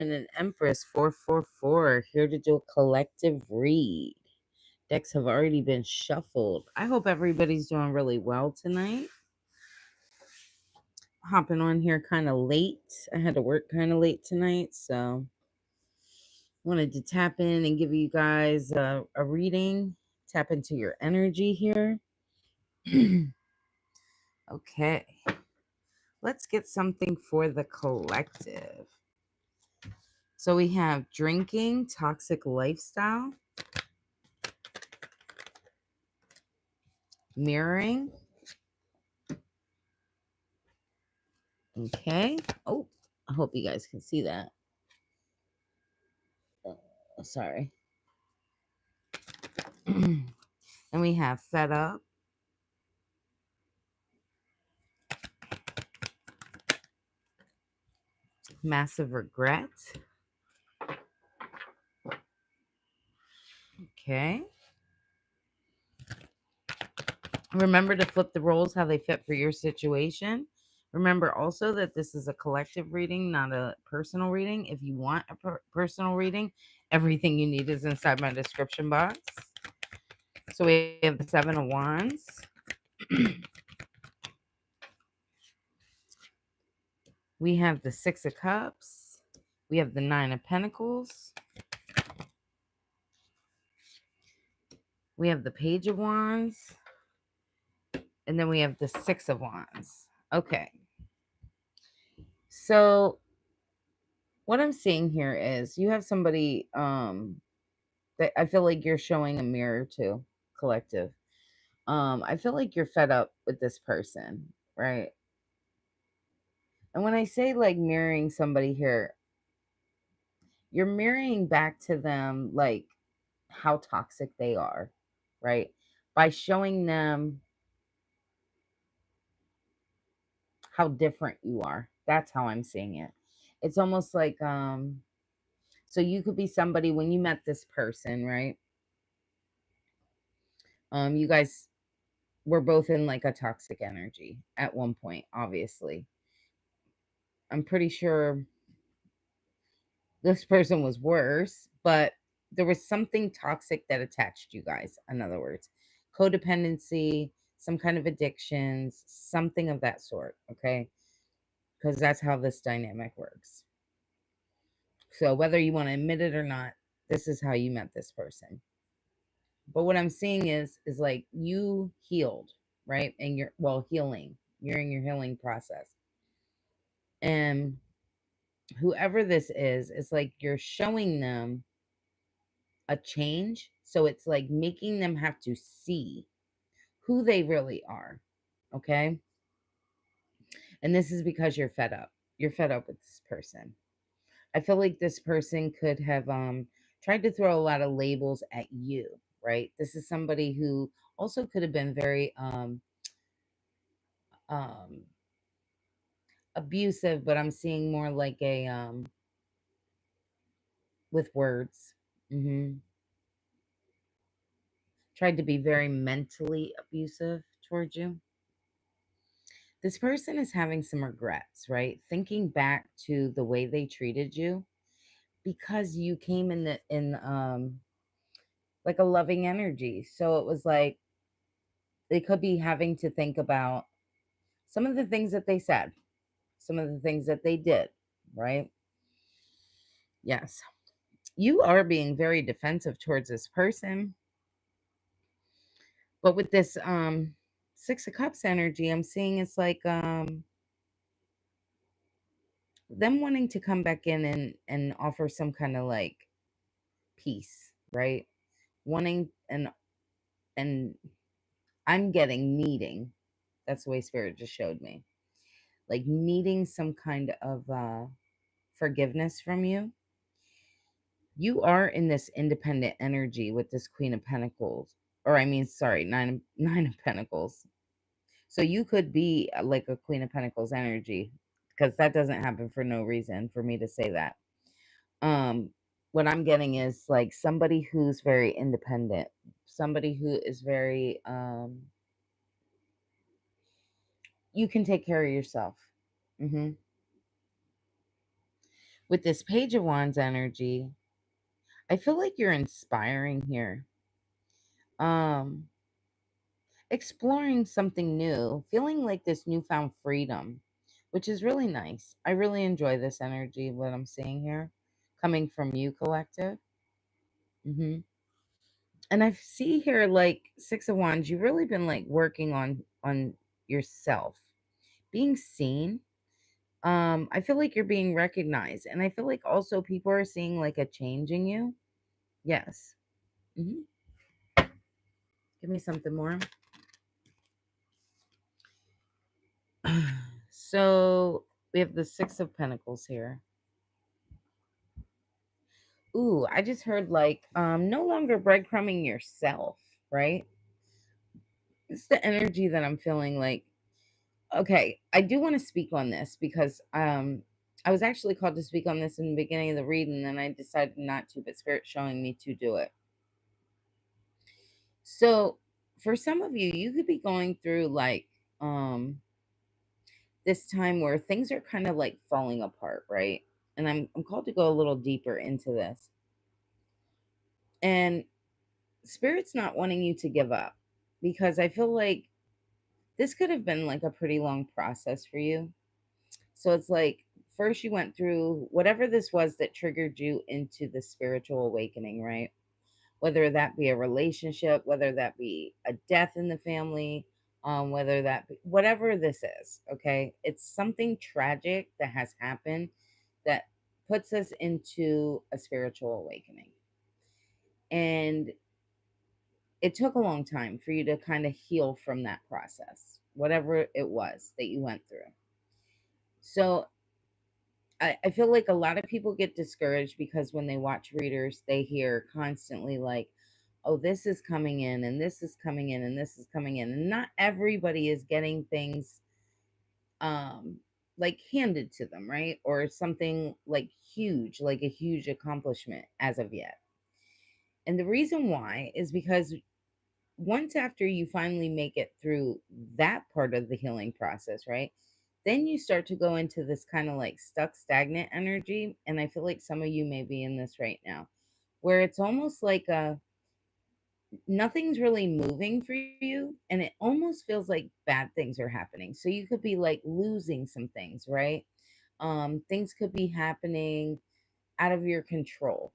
And an Empress 444 here to do a collective read. Decks have already been shuffled. I hope everybody's doing really well tonight. Hopping on here kind of late. I had to work kind of late tonight, so wanted to tap in and give you guys a reading. Tap into your energy here. Okay. Let's get something for the collective. So we have drinking, toxic lifestyle, mirroring. Okay. Oh, I hope you guys can see that. Oh, sorry. And we have fed up, massive regret. Okay. Remember to flip the roles how they fit for your situation. Remember also that this is a collective reading, not a personal reading. If you want a personal reading, everything you need is inside my description box. So we have the Seven of Wands. We have the Six of Cups. We have the Nine of Pentacles. We have the Page of Wands. And then we have the Six of Wands. Okay. So what I'm seeing here is you have somebody that I feel like you're showing a mirror to, collective. I feel like you're fed up with this person, right? And when I say like mirroring somebody here, you're mirroring back to them like how toxic they are, right? By showing them how different you are. That's how I'm seeing it. It's almost like so you could be somebody when you met this person, right? You guys were both in like a toxic energy at one point, obviously. I'm pretty sure this person was worse, but there was something toxic that attached you guys. In other words, codependency, some kind of addictions, something of that sort. Okay. Because that's how this dynamic works. So whether you want to admit it or not, this is how you met this person. But what I'm seeing is like you healed, right? And you're healing. You're in your healing process. And whoever this is, it's like you're showing them a change. So it's like making them have to see who they really are. Okay. And this is because you're fed up. You're fed up with this person. I feel like this person could have tried to throw a lot of labels at you, right? This is somebody who also could have been very um abusive, but I'm seeing more like a with words. Hmm. Tried to be very mentally abusive towards you. This person is having some regrets, right? Thinking back to the way they treated you because you came in like a loving energy. So it was like they could be having to think about some of the things that they said, some of the things that they did, right? Yes. You are being very defensive towards this person. But with this Six of Cups energy, I'm seeing it's like them wanting to come back in and offer some kind of like peace, right? Wanting and I'm getting needing. That's the way spirit just showed me. Like needing some kind of forgiveness from you. You are in this independent energy with this Queen of Pentacles, or I mean, sorry, nine of Pentacles. So you could be like a Queen of Pentacles energy, because that doesn't happen for no reason for me to say that. What I'm getting is like somebody who's very independent, somebody who is very you can take care of yourself. Hmm. With this Page of Wands energy, I feel like you're inspiring here. Um, Exploring something new, feeling like this newfound freedom, which is really nice. I really enjoy this energy, what I'm seeing here, coming from you, collective. hmm And I see here, like, Six of Wands, you've really been like working on yourself, being seen. I feel like you're being recognized, and I feel like also people are seeing like a change in you. Yes. hmm Give me something more. So we have the Six of Pentacles here. Ooh, I just heard like no longer breadcrumbing yourself, right? It's the energy that I'm feeling like. Okay, I do want to speak on this because I was actually called to speak on this in the beginning of the read, and then I decided not to, but Spirit's showing me to do it. So for some of you, you could be going through like this time where things are kind of like falling apart, right? And I'm called to go a little deeper into this. And Spirit's not wanting you to give up, because I feel like this could have been like a pretty long process for you. So it's like first you went through whatever this was that triggered you into the spiritual awakening, right? Whether that be a relationship, whether that be a death in the family, whether that be whatever this is, okay? It's something tragic that has happened that puts us into a spiritual awakening. And it took a long time for you to kind of heal from that process, whatever it was that you went through. So I feel like a lot of people get discouraged because when they watch readers, they hear constantly like, oh, this is coming in and this is coming in and this is coming in. And not everybody is getting things um like handed to them, right? Or something like huge, like a huge accomplishment as of yet. And the reason why is because once after you finally make it through that part of the healing process, right? Then you start to go into this kind of like stuck, stagnant energy. And I feel like some of you may be in this right now, where it's almost like nothing's really moving for you. And it almost feels like bad things are happening. So you could be like losing some things, right? Things could be happening out of your control.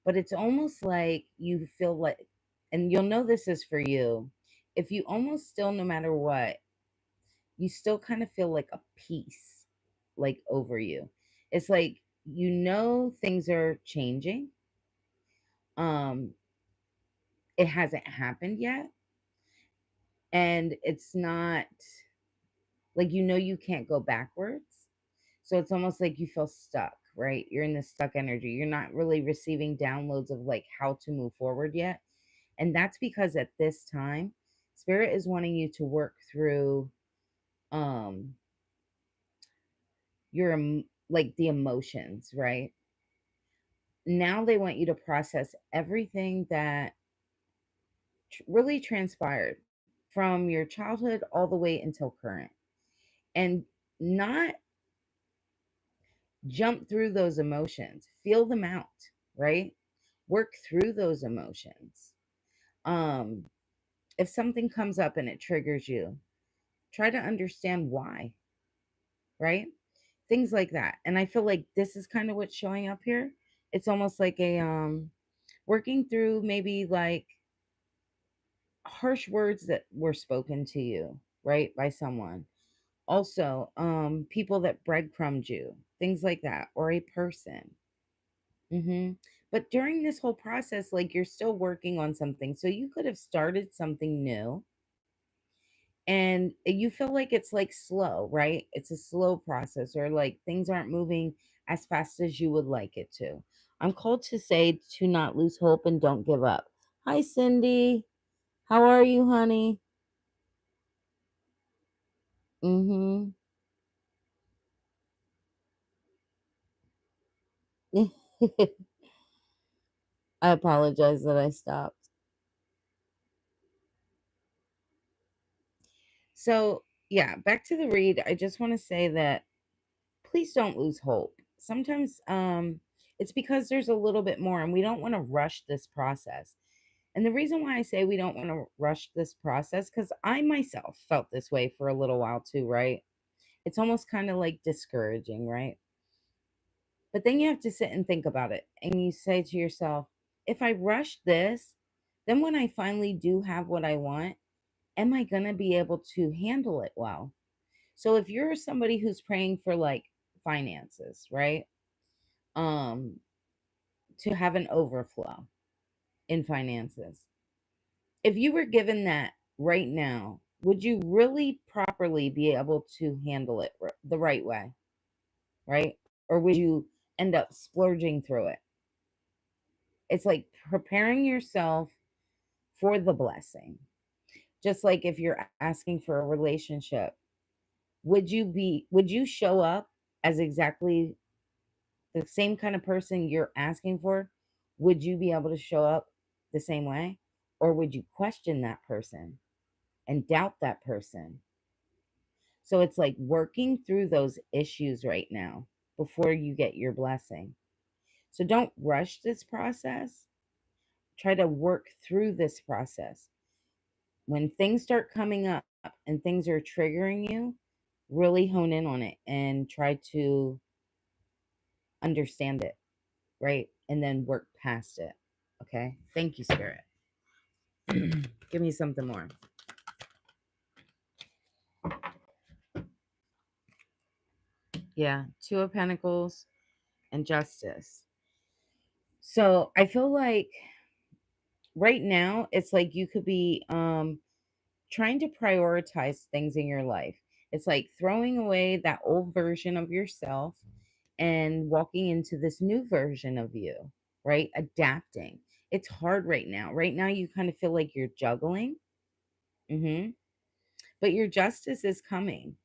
But it's almost like you feel like, and you'll know this is for you, if you almost still, no matter what, you still kind of feel like a peace, like over you. It's like, you know, things are changing. Um, it hasn't happened yet. And it's not like, you know, you can't go backwards. So it's almost like you feel stuck, right? You're in this stuck energy. You're not really receiving downloads of like how to move forward yet. And that's because at this time, Spirit is wanting you to work through um like the emotions, right? Now they want you to process everything that really transpired from your childhood all the way until current, and not jump through those emotions. Feel them out, right? Work through those emotions. Um if something comes up and it triggers you, try to understand why, right? Things like that. And I feel like this is kind of what's showing up here. It's almost like a working through maybe like harsh words that were spoken to you, right, by someone. Also, people that breadcrumbed you, things like that, or a person. But during this whole process, like, you're still working on something. So you could have started something new, and you feel like it's like slow, right? It's a slow process, or like things aren't moving as fast as you would like it to. I'm called to say to not lose hope and don't give up. Hi, Cindy. How are you, honey? Mm-hmm. I apologize that I stopped. So, yeah, back to the read. I just want to say that please don't lose hope. sometimes it's because there's a little bit more and we don't want to rush this process. And the reason why I say we don't want to rush this process, because I myself felt this way for a little while too, right? It's almost kind of like discouraging, right? But then you have to sit and think about it and you say to yourself, if I rush this, then when I finally do have what I want, am I going to be able to handle it well? So if you're somebody who's praying for like finances, right? Um to have an overflow in finances. If you were given that right now, would you really properly be able to handle it the right way, right? Or would you end up splurging through it? It's like preparing yourself for the blessing. Just like if you're asking for a relationship, would you show up as exactly the same kind of person you're asking for? Would you be able to show up the same way? Or would you question that person and doubt that person? So it's like working through those issues right now before you get your blessing. So don't rush this process. Try to work through this process. When things start coming up and things are triggering you, really hone in on it and try to understand it, right? And then work past it. Okay. Thank you, Spirit. Give me something more. Yeah. Two of Pentacles and Justice. So I feel like right now it's like you could be trying to prioritize things in your life. It's like throwing away that old version of yourself and walking into this new version of you, right? Adapting. It's hard right now. Right now you kind of feel like you're juggling. Mhm. But your justice is coming.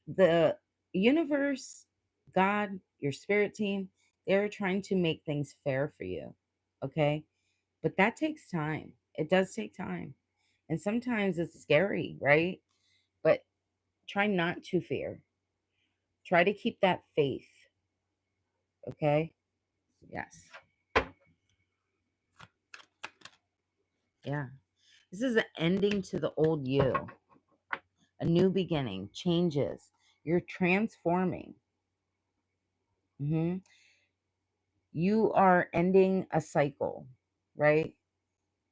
The universe, God, your spirit team, they're trying to make things fair for you. Okay? But that takes time. It does take time. And sometimes it's scary, right? But try not to fear. Try to keep that faith. Okay? Yes. Yeah. This is an ending to the old you, a new beginning, changes. You're transforming. Hmm. You are ending a cycle, right?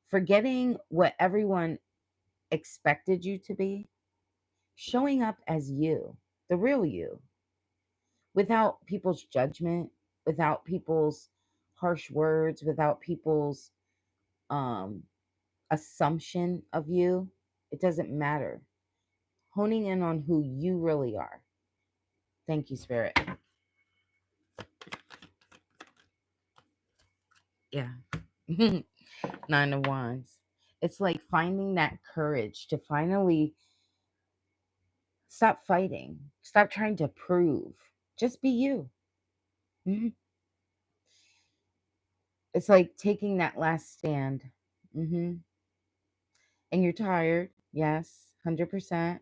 Forgetting what everyone expected you to be, showing up as you, the real you, without people's judgment, without people's harsh words, without people's um, assumption of you. It doesn't matter. Honing in on who you really are. Thank you, Spirit. Yeah. Nine of Wands. It's like finding that courage to finally stop fighting, stop trying to prove, just be you. Mhm. It's like taking that last stand. Hmm. And you're tired. Yes, 100%.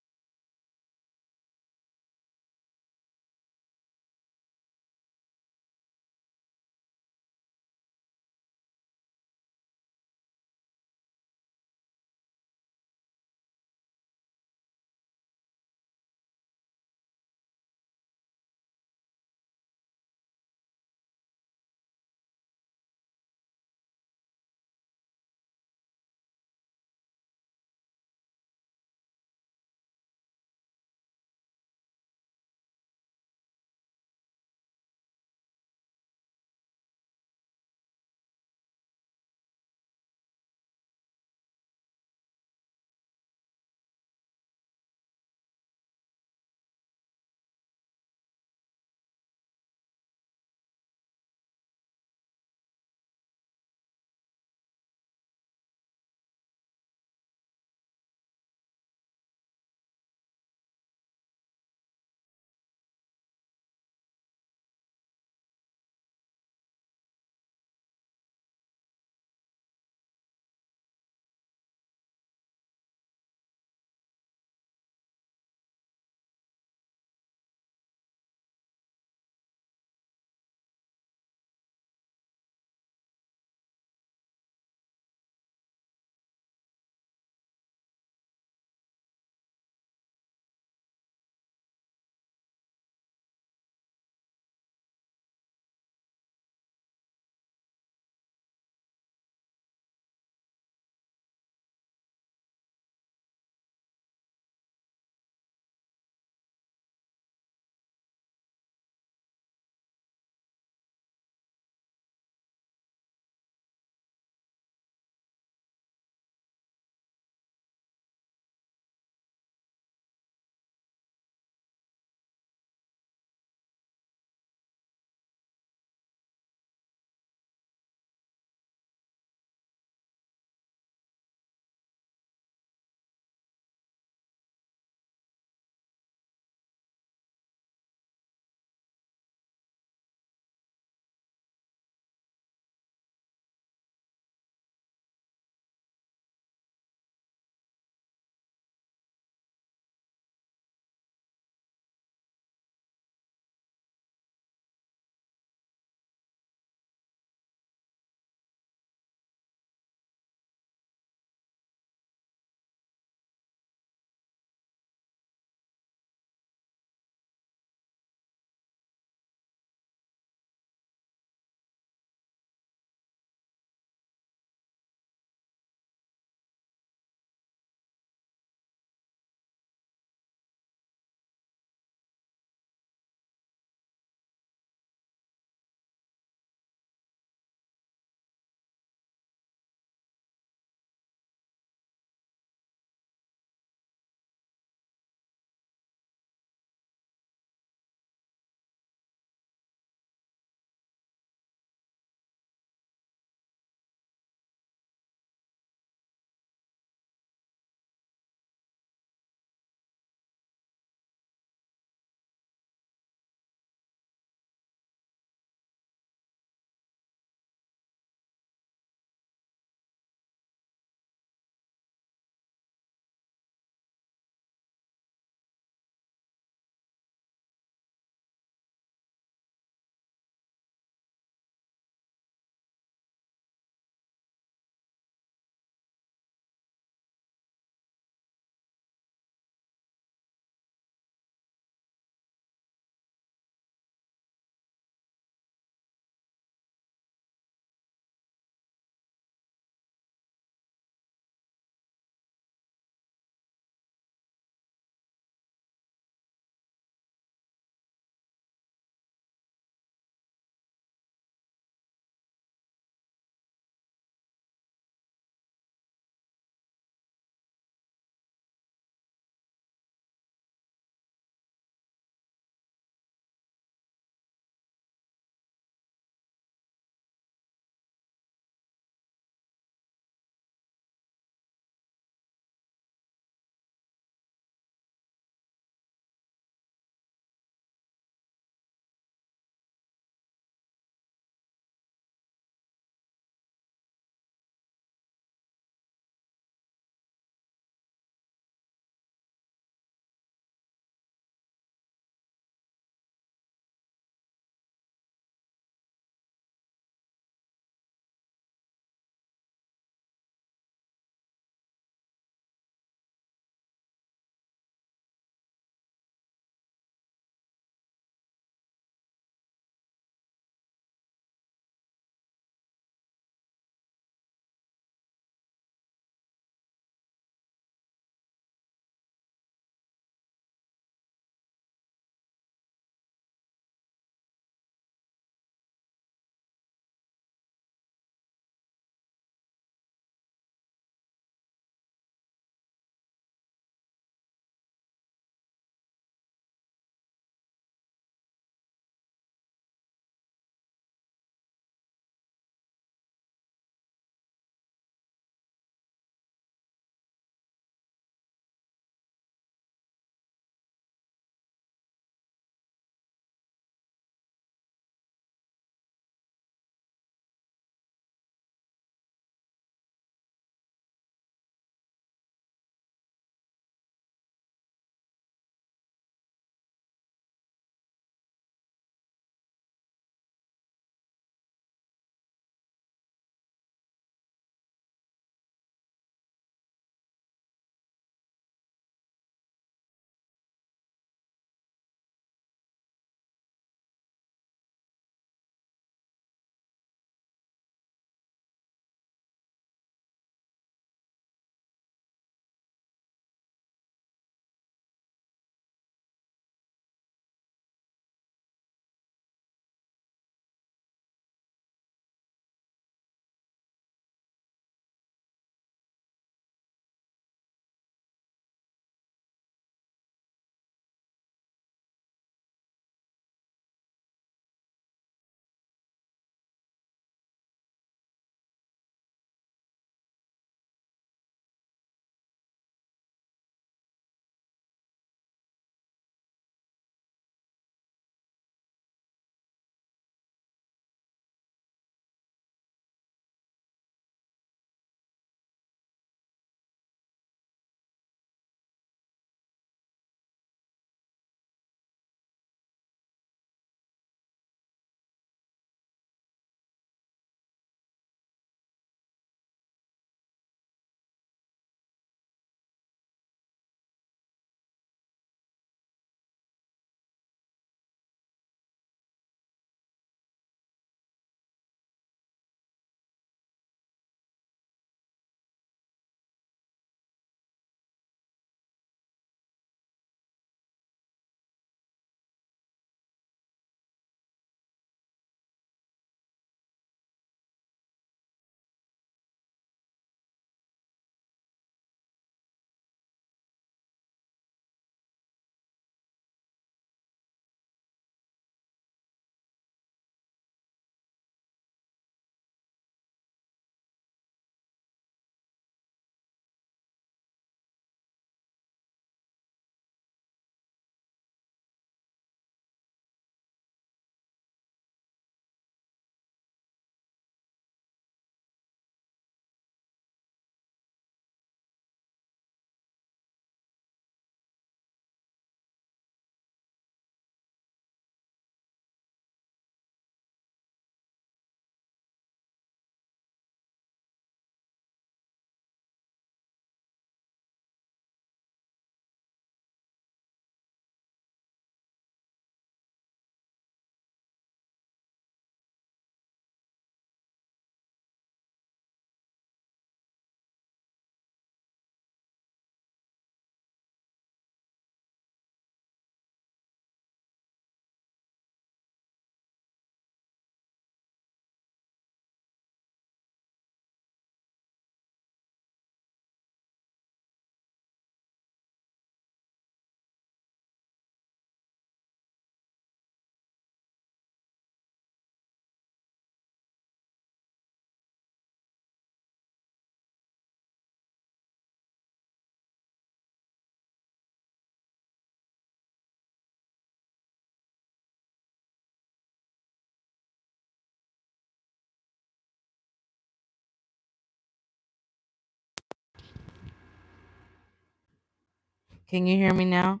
Can you hear me now?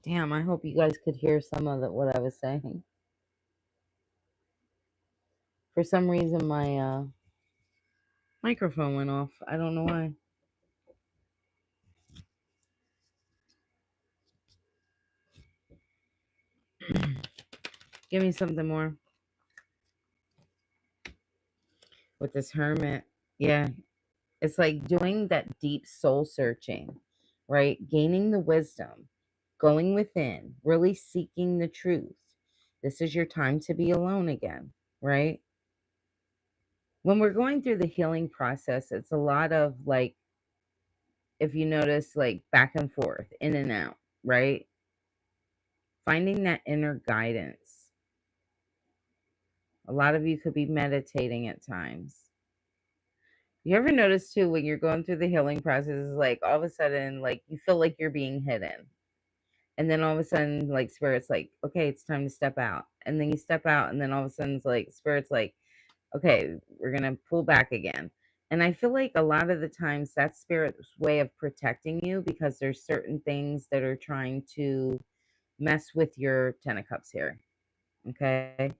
Damn, I hope you guys could hear some of what I was saying. For some reason, my microphone went off. I don't know why. Give me something more. With this hermit. Yeah, it's like doing that deep soul searching, right? Gaining the wisdom, going within, really seeking the truth. This is your time to be alone again, right? When we're going through the healing process, it's a lot of like, if you notice, like back and forth, in and out, right? Finding that inner guidance. A lot of you could be meditating at times. You ever notice too when you're going through the healing process, is like all of a sudden, like you feel like you're being hidden. And then all of a sudden, like spirit's like, okay, it's time to step out. And then you step out, and then all of a sudden it's like spirit's like, okay, we're gonna pull back again. And I feel like a lot of the times that's spirit's way of protecting you, because there's certain things that are trying to mess with your Ten of Cups here. Okay.